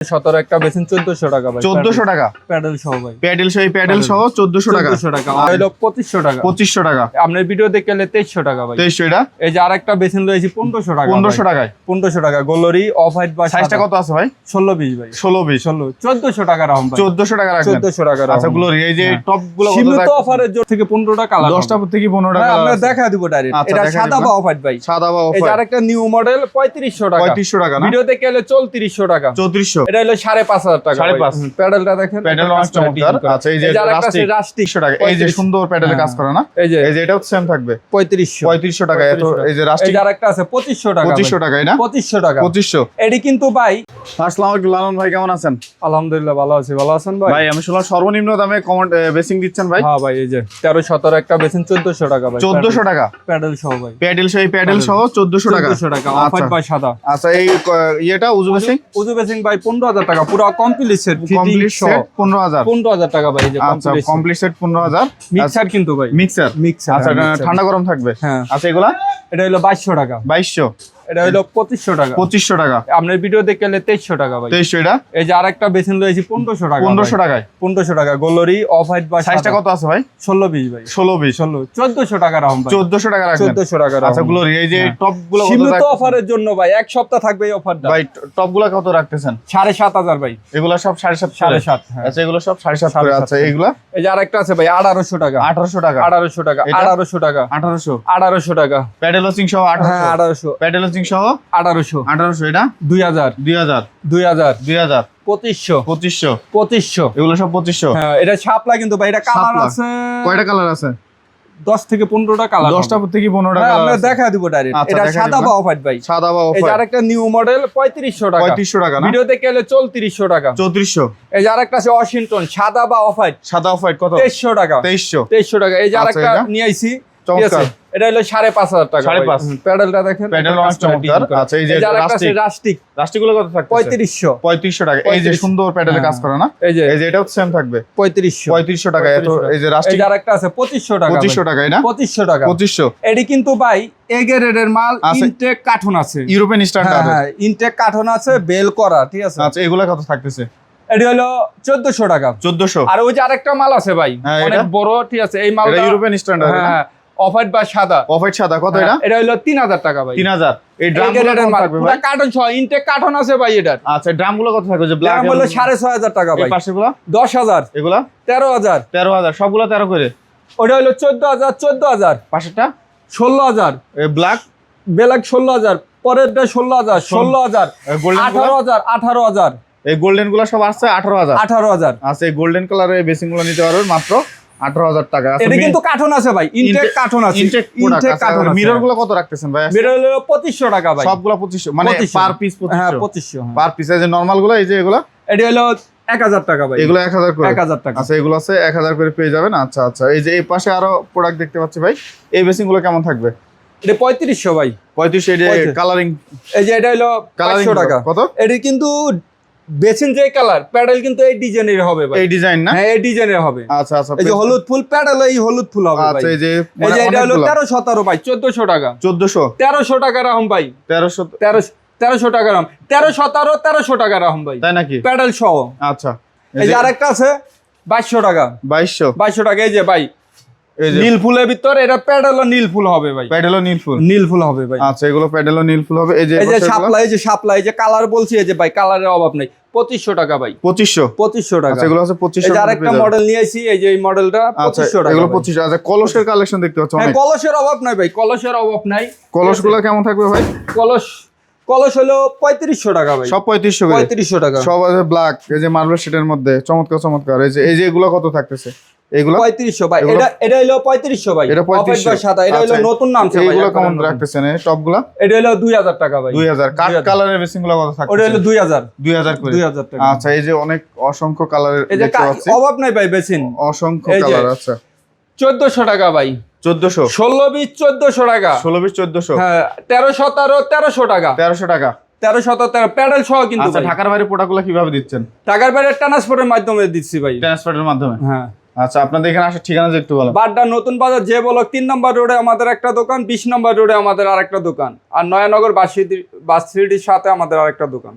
17 একটা বেছেন 1400 টাকা ভাই। 1400 টাকা প্যাডেল সহ ভাই। প্যাডেল সহ প্যাডেল সহ 1400 টাকা। 1400 টাকা। আর হলো 2500 টাকা। 2500 টাকা। আপনার ভিডিও দেখে গেলে 2300 টাকা ভাই। 2300 এটা। এই যে আরেকটা বেছেন রয়েছে 1500 টাকা। 1500 টাকায়। 1500 টাকা গোলরি অফ হোয়াইট বা সাইজটা কত আছে ভাই? 16 20 ভাই। 16 20 1400 টাকা রাখুন ভাই। 1400 টাকা রাখবেন। 1400 টাকা রাখুন। আচ্ছা গ্লোরি এই যে টপ গুলো কত সীমিত অফারের জন্য থেকে 15 টাকা কালার 10টা থেকে 15 টাকা আমরা দেখা দিব ডাইরেক্ট। এটা সাদা বা অফ হোয়াইট ভাই। সাদা বা অফ এই যে হোয়াইট। আরেকটা নিউ মডেল 3500 টাকা। 3500 টাকা না? ভিডিও দেখে গেলে 3400 টাকা। 3400 এটা হলো 5500 টাকা। 5.5 প্যাডেলটা দেখেন। প্যাডেল অনেক চমৎকার। আচ্ছা এই যে রাস্টিক 100 টাকা। এই যে সুন্দর প্যাডেলে কাজ করে না? এই যে এটাও সেম থাকবে 3500 টাকা। এত এই যে রাস্টিক। এই যে আরেকটা আছে 2500 টাকা। 2500 টাকা না? 2500 টাকা। 2500 এডি কিন্তু ভাই। আসসালামু আলাইকুম লালন ভাই, কেমন আছেন? আলহামদুলিল্লাহ ভালো আছি। ভালো আছেন ভাই? ভাই আমি শুনলাম সর্বনিম্ন দামে কমেন্ট বেসিং দিচ্ছেন ভাই? হ্যাঁ ভাই এই যে 13 17 একটা বেছেন 1400 টাকা ভাই। 1400 টাকা প্যাডেল সহ ভাই। প্যাডেল সহ প্যাডেল সহ 1400 টাকা। 1400 টাকা অফ হোয়াইট বা সাদা। আচ্ছা এই ইয়েটা উজু বেসিং? উজু বেসিং ভাই 15000 টাকা পুরো কমপ্লিট সেট ফিটিং কমপ্লিট সহ সেট 15000। 15000 টাকা ভাই এই যে আচ্ছা কমপ্লিট সেট 15000। মিক্সার কিন্তু ভাই। মিক্সার আচ্ছা ঠান্ডা গরম থাকবে। হ্যাঁ আচ্ছা এগুলা এটা হলো 2200 টাকা। 2200 এটা হলো 2500 টাকা। 2500 টাকা। আপনার ভিডিও দেখে গেলে 2300 টাকা ভাই। 2300 এটা। এই যে আরেকটা বেছেন রয়েছে 1500 টাকা। 1500 টাকায়। 1500 টাকা গোলরি অফ হোয়াইট বা সাইজটা কত আছে ভাই? 16 20 ভাই। 16 20 1400 টাকা রাখুন ভাই। 1400 টাকা রাখবেন। 1400 টাকা রাখুন। আচ্ছা গ্লোরি এই যে টপ গুলো কত সীমিত অফারের জন্য ভাই এক সপ্তাহ থাকবে এই অফারটা ভাই। টপ গুলো কত রাখতেছেন? 7500 ভাই। এগুলা সব 7.5 7.5 হ্যাঁ। আচ্ছা এগুলো সব 7.5 করে। আচ্ছা এইগুলা এই যে আরেকটা আছে ভাই 1800 টাকা। 1800 টাকা। 1800 টাকা। 1800 টাকা। 1800 1800 টাকা। প্যাডেল ওসিং সহ 1800। হ্যাঁ 1800। প্যাডেল ওসিং সহ 1800। 1800 এটা। 2000 2000 2000 2000 2500 2500 2500 এগুলো সব 2500। হ্যাঁ এটা শাপলা কিন্তু ভাই এটা কালার শাপলা। আছে কয়টা কালার আছে? 10 থেকে 15টা কালার। 10টা থেকে 15টা হ্যাঁ কালার আমরা আছে। দেখা দিব ডাইরেক্ট। আচ্ছা, এটা দেখা সাদা দিব। বা অফ হোয়াইট ভাই। সাদা বা অফ এই যে হোয়াইট। আরেকটা নিউ মডেল 3500 টাকা। 3500 টাকা না? ভিডিও দেখে গেলে 3400 টাকা। 3400 এই যে আরেকটা আছে ওয়াশিংটন সাদা বা অফ হোয়াইট সাদা অফ হোয়াইট কত? 2300 টাকা। 2300 টাকা। এই যে আচ্ছা, আরেকটা এটা? নিয়ে আইছি। ঠিক চমৎকার। আছে এটা হলো 5500 টাকা। 5.5 প্যাডেলটা দেখেন। প্যাডেল অনেক চমৎকার। আচ্ছা এই যে আরেকটা আছে রাস্টিক রাস্টিক গুলো কত থাকছে? 3500 টাকা। এই যে সুন্দর প্যাডেলে কাজ করে না? এই যে এটাও সেম থাকবে 3500 টাকা। এত এই যে এই রাস্টিক যে আরেকটা আছে 2500 টাকা। 2500 টাকায় না? 2500 টাকা। 2500 এডি কিন্তু ভাই এ গ্রেডের মাল আছে। ইনটেক কার্টুন আছে। European standard. হ্যাঁ ইনটেক কার্টুন আছে বেল করা। ঠিক আছে আচ্ছা এগুলা কত থাকতেছে? এডি হলো 1400 টাকা। 1400 আর ওই যে আরেকটা মাল আছে ভাই হ্যাঁ, অনেক এটা? বড়। ঠিক আছে এই মালটা এটা ইউরোপিয়ান স্ট্যান্ডার্ড। হ্যাঁ অফ হোয়াইট বা সাদা। অফ হোয়াইট সাদা কত এটা? এটা হলো 3000 টাকা ভাই। 3000 এই ড্রাম গুলো কত থাকবে ভাই? কার্টুন সহ ইনটেক কার্টুন আছে ভাই এটার। আচ্ছা ড্রাম গুলো কত থাকবে? যে ব্ল্যাক দাম হলো 6500 টাকা এই ভাই। পাশে গুলো 10000 এগুলা 13000 13000 সবগুলো 13 করে। ওটা হলো 14000 পাশেরটা 16000 এই ব্ল্যাক বেলাক 16000 পরেরটা 16000 16000 গোল্ডেন 18000 18000 এই গোল্ডেন গুলো সব আসছে 18000। 18000 আচ্ছা এই গোল্ডেন কালারের এই বেসিং গুলো নিতে পারবেন মাত্র 18000 টাকা। এটা কিন্তু কার্টুন আছে ভাই ইনটেক কার্টুন আছে। ইনটেক কার্টুন আছে। মিরর গুলো কত রাখতেছেন ভাই? মিরর হলো 2500 টাকা ভাই। সবগুলো 2500 মানে 2500 পার পিস 2500। হ্যাঁ 2500 হ্যাঁ। পার পিস এই যে নরমাল গুলো এই যে এগুলো এটা হলো 1000 টাকা ভাই। এগুলো 1000 করে। 1000 টাকা। আচ্ছা এগুলো আছে 1000 করে পেয়ে যাবেন। আচ্ছা আচ্ছা এই যে এই পাশে আরো প্রোডাক্ট দেখতে পাচ্ছি ভাই। এই বেসিং গুলো কেমন থাকবে? এটা 3500 ভাই। 3500 এই যে কালারিং। এই যে এটা হলো কালারিং 500 টাকা। কত? এটা কিন্তু বেসিন যে কালার প্যাডেল কিন্তু এই ডিজাইনের হবে ভাই। এই ডিজাইন না? হ্যাঁ এই ডিজাইনের হবে। আচ্ছা আচ্ছা এই যে হলুদ ফুল প্যাডেল এই হলুদ ফুল হবে ভাই। আচ্ছা এই যে এই যে এটা হলো 1317 ভাই 1400 টাকা। 1400 1300 টাকা রাহম ভাই। 1300 টাকা রাহম 1317 1300 টাকা রাহম ভাই। তাই নাকি? প্যাডেল সহ। আচ্ছা এই যে আরেকটা আছে 2200 টাকা। 2200 টাকা। এই যে ভাই এই যে নীল ফুলের ভিতর এটা প্যাডেলও নীল ফুল হবে ভাই। প্যাডেলও নীল ফুল। নীল ফুল হবে ভাই। আচ্ছা এগুলো প্যাডেলও নীল ফুল হবে। এই যে শাপলা এই যে শাপলা এই যে কালার বলছি এই যে ভাই কালারের অভাব নাই 2500 টাকা ভাই। 2500 টাকা। আচ্ছা এগুলো আছে 2500 এই যে আরেকটা মডেল নিয়ে আইছি এই যে এই মডেলটা 2500 টাকা। এগুলো 2500। আচ্ছা কলসের কালেকশন দেখতে পাচ্ছ হ্যাঁ অনেক। কলসের অভাব নাই ভাই কলসের অভাব নাই। কলসগুলো কেমন থাকবে ভাই? কলস হলো 3500 টাকা ভাই। সব 3500 করে। 3500 টাকা। সব আছে ব্ল্যাক এই যে মার্বেল শেডের মধ্যে চমৎকার। এই যে এগুলো কত থাকতেছে? এগুলো 3500 ভাই। এটা হলো 3500 ভাই। এটা 3500 সাদা এটা হলো নতুন নাম ভাই। এগুলো কেমন রাখতেছেন এই টপগুলো? এটা হলো 2000 টাকা ভাই। 2000 কাট কালারের বেসিংগুলো কত থাকতেছে? ওটা হলো 2000 করে। 2000 টাকা। আচ্ছা এই যে অনেক অসংখ্য কালারের এই যে দেখতে পাচ্ছি। অভাব নাই ভাই বেসিন। অসংখ্য এই যে কালার। আচ্ছা 1400 টাকা ভাই। 1400 16 20 1400 টাকা। 16 20 1400 হ্যাঁ 13 17 1300 টাকা। 1300 টাকা। 13 17 প্যাডেল সহ কিন্তু আচ্ছা ভাই। ঢাকার বাইরে প্রোডাক্টগুলো কিভাবে দিচ্ছেন? ঢাকার বাইরে ট্রান্সপোর্টের মাধ্যমে দিচ্ছি ভাই। ট্রান্সপোর্টের মাধ্যমে। হ্যাঁ আচ্ছা আপনাদের এখানে আসার ঠিকানা একটু বলো। বাড্ডা নতুন বাজার যে ব্লক 3 নম্বর রোডে আমাদের একটা দোকান, 20 নম্বর রোডে আমাদের আরেকটা দোকান, আর নয়ানগর বাস সিটির সাথে আমাদের আরেকটা দোকান।